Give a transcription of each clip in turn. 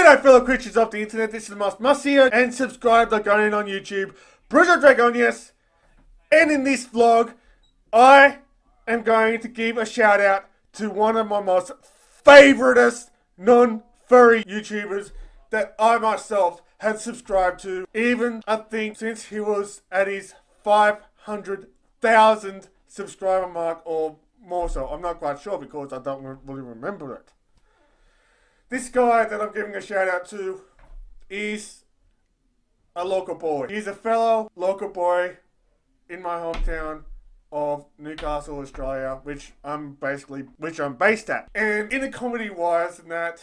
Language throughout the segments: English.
G'day fellow creatures of the internet, this is Must here, and subscribe Argonian on YouTube, Bruzo Dragonius, and in this vlog, I am going to give a shout out to one of my most favoritist non-furry YouTubers that I myself had subscribed to, even I think since he was at his 500,000 subscriber mark or more so. I'm not quite sure because I don't really remember it. This guy that I'm giving a shout out to is a local boy. He's a fellow local boy in my hometown of Newcastle, Australia, which I'm based at. And in the comedy wise and that,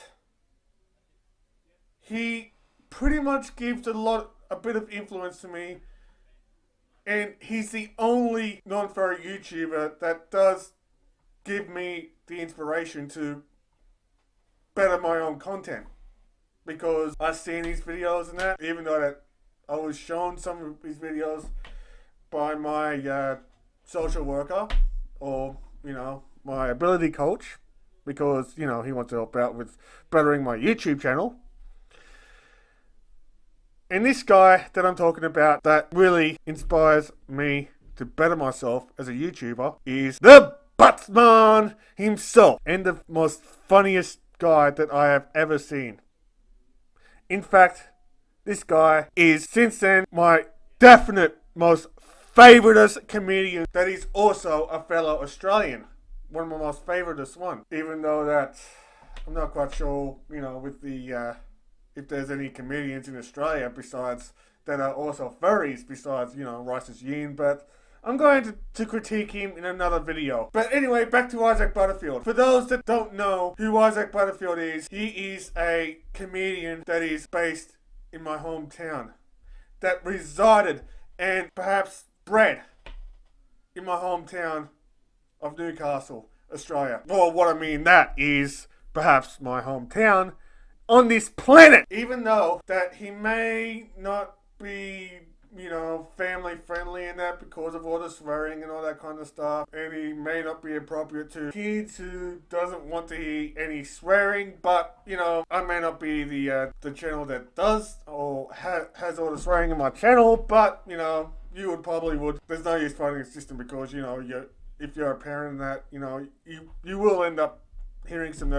he pretty much gives a bit of influence to me. And he's the only non-furry YouTuber that does give me the inspiration to better my own content, because I've seen his videos and that, even though that I was shown some of his videos by my social worker, or my ability coach, because he wants to help out with bettering my YouTube channel. And this guy that I'm talking about that really inspires me to better myself as a YouTuber is the Buttsmarn himself, and the most funniest guy that I have ever seen. In fact, this guy is since then my definite most favoritist comedian that is also a fellow Australian. One of my most favoritist one. Even though that I'm not quite sure, with the if there's any comedians in Australia besides that are also furries besides, Rice's Yin, but I'm going to critique him in another video. But anyway, back to Isaac Butterfield. For those that don't know who Isaac Butterfield is, he is a comedian that is based in my hometown, that resided and perhaps bred in my hometown of Newcastle, Australia. Well, what I mean that is perhaps my hometown on this planet. Even though that he may not be family friendly and that because of all the swearing and all that kind of stuff, and he may not be appropriate to kids who doesn't want to hear any swearing, but I may not be the channel that does or has all the swearing in my channel, but you would. There's no use fighting the system because if you're a parent and that you will end up hearing some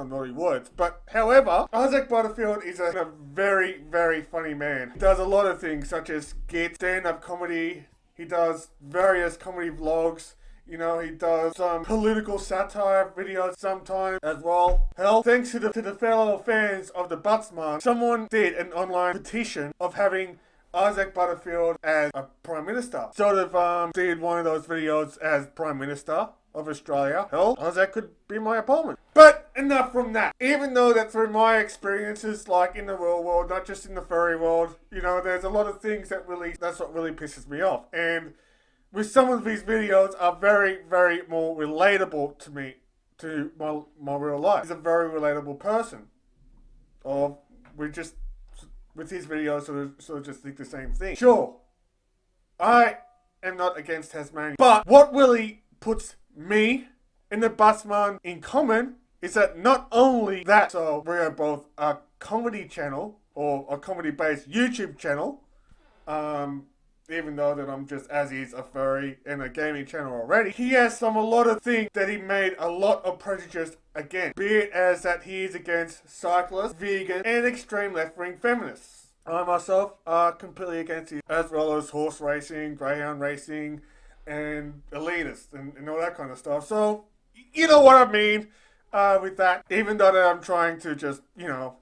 naughty words. But however, Isaac Butterfield is a very, very funny man. He does a lot of things such as skits, stand-up comedy. He does various comedy vlogs. He does some political satire videos sometimes as well. Hell, thanks to the fellow fans of the Buttsmarn, someone did an online petition of having Isaac Butterfield as a Prime Minister. Sort of did one of those videos as Prime Minister of Australia. Hell, Isaac could be my opponent. But enough from that. Even though that through my experiences, like in the real world, not just in the furry world, there's a lot of things that's what really pisses me off. And with some of these videos are very, very more relatable to me, to my real life. He's a very relatable person. Or with his videos sort of just think the same thing. Sure, I am not against Tasmania, but what really puts me and the Buttsmarn in common is that not only that, so we are both a comedy channel or a comedy based YouTube channel, even though that I'm just as is a furry and a gaming channel already, he has a lot of things that he made a lot of prejudice against, be it as that he is against cyclists, vegans, and extreme left-wing feminists. I myself are completely against it, as well as horse racing, greyhound racing, and elitist and all that kind of stuff. So, you know what I mean with that. Even though that I'm trying to just,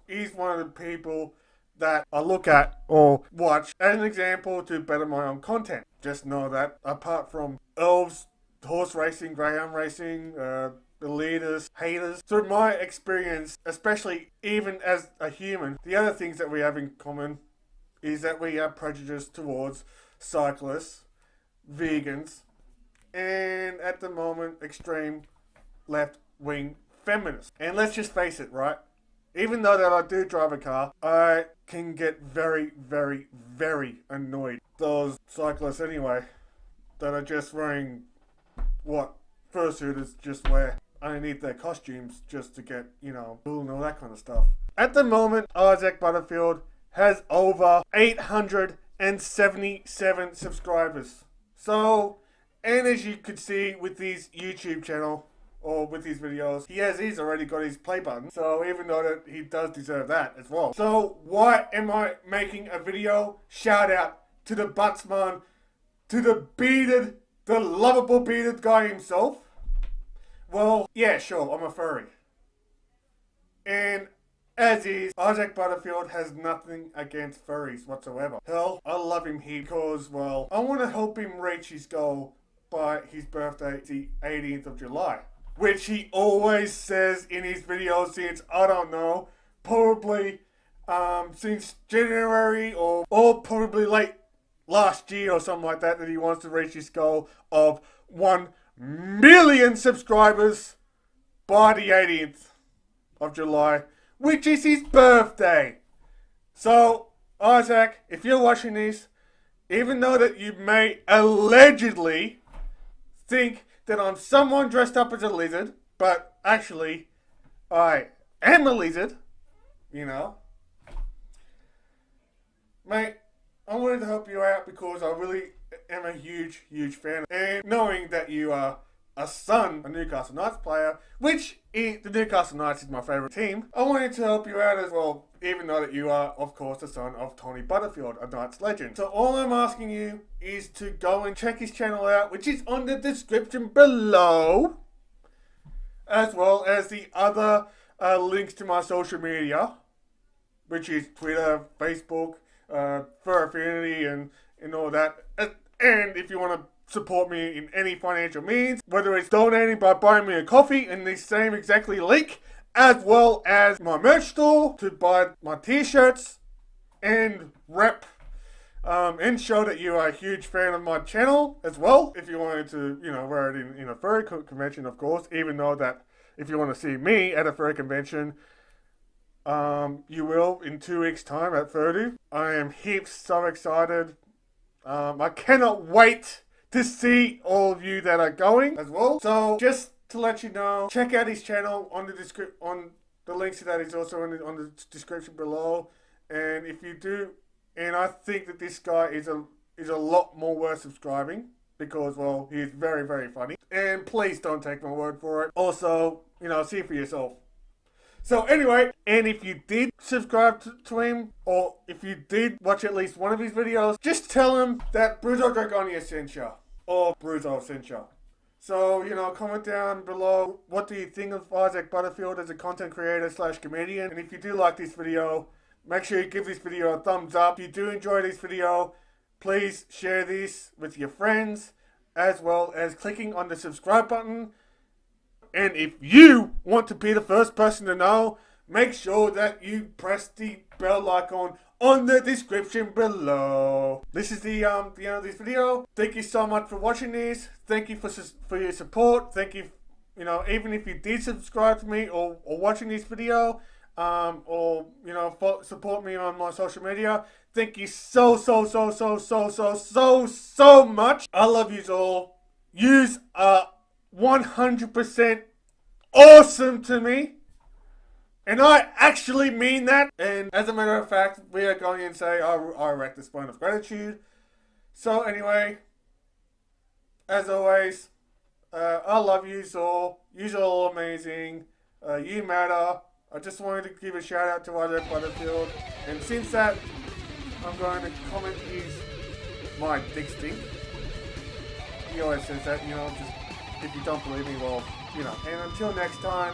he's one of the people that I look at or watch as an example to better my own content. Just know that apart from elves, horse racing, greyhound racing, elitists, haters, through my experience, especially even as a human, the other things that we have in common is that we are prejudiced towards cyclists, vegans, and at the moment extreme left-wing feminists. And let's just face it, right? Even though that I do drive a car, I can get very, very, very annoyed. Those cyclists anyway, that are just wearing what fursuiters just wear underneath their costumes just to get, cool and all that kind of stuff. At the moment, Isaac Butterfield has over 877 subscribers. So, and as you could see with his YouTube channel, or with his videos, he's already got his play button. So even though that he does deserve that as well. So why am I making a video? Shout out to the Buttsmarn, to the lovable bearded guy himself. Well, yeah, sure, I'm a furry. And as is, Isaac Butterfield has nothing against furries whatsoever. Hell, I love him here because, well, I want to help him reach his goal by his birthday, the 18th of July. Which he always says in his videos since, I don't know, probably since January or probably late last year or something like that he wants to reach his goal of 1 million subscribers by the 18th of July, which is his birthday. So, Isaac, if you're watching this, even though that you may allegedly think that I'm someone dressed up as a lizard, but actually, I am a lizard, you know. Mate, I wanted to help you out because I really am a huge fan. And knowing that you are a Newcastle Knights player, which the Newcastle Knights is my favourite team, I wanted to help you out as well, even though that you are, of course, the son of Tony Butterfield, a Knights legend. So all I'm asking you is to go and check his channel out, which is on the description below, as well as the other links to my social media, which is Twitter, Facebook, Fur Affinity, and all that. And if you want to support me in any financial means, whether it's donating by buying me a coffee in the same exactly link, as well as my merch store to buy my t-shirts and rep and show that you are a huge fan of my channel as well. If you wanted to, you know, wear it in a furry convention, of course, even though that if you want to see me at a furry convention, you will in 2 weeks time at Furdu. I am heaps so excited. I cannot wait to see all of you that are going as well. So just to let you know, check out his channel on the links to that is also on the description below. And if you do, and I think that this guy is a lot more worth subscribing because, well, he is very funny. And please don't take my word for it. Also, you know, see it for yourself. So anyway, and if you did subscribe to him, or if you did watch at least one of his videos, just tell him that Bruzo Dragonius sent you, or Bruzo sent you. So, you know, comment down below, what do you think of Isaac Butterfield as a content creator / comedian? And if you do like this video, make sure you give this video a thumbs up. If you do enjoy this video, please share this with your friends, as well as clicking on the subscribe button. And if you want to be the first person to know, make sure that you press the bell icon on the description below. This is the end of this video. Thank you so much for watching this. Thank you for your support. Thank you, you know, even if you did subscribe to me or watching this video, or you know, support me on my social media. Thank you so much. I love yous all. Yous are 100% awesome to me, and I actually mean that. And as a matter of fact, we are going to say I erect the spine of gratitude. So anyway, as always, I love yous all. Yous are all amazing. You matter. I just wanted to give a shout out to Isaac Butterfield, and since that, I'm going to comment my dick stink. He always says that, you know, just if you don't believe me, well, you know. And until next time,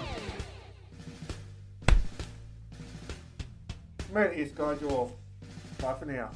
may the East guide you all. Bye for now.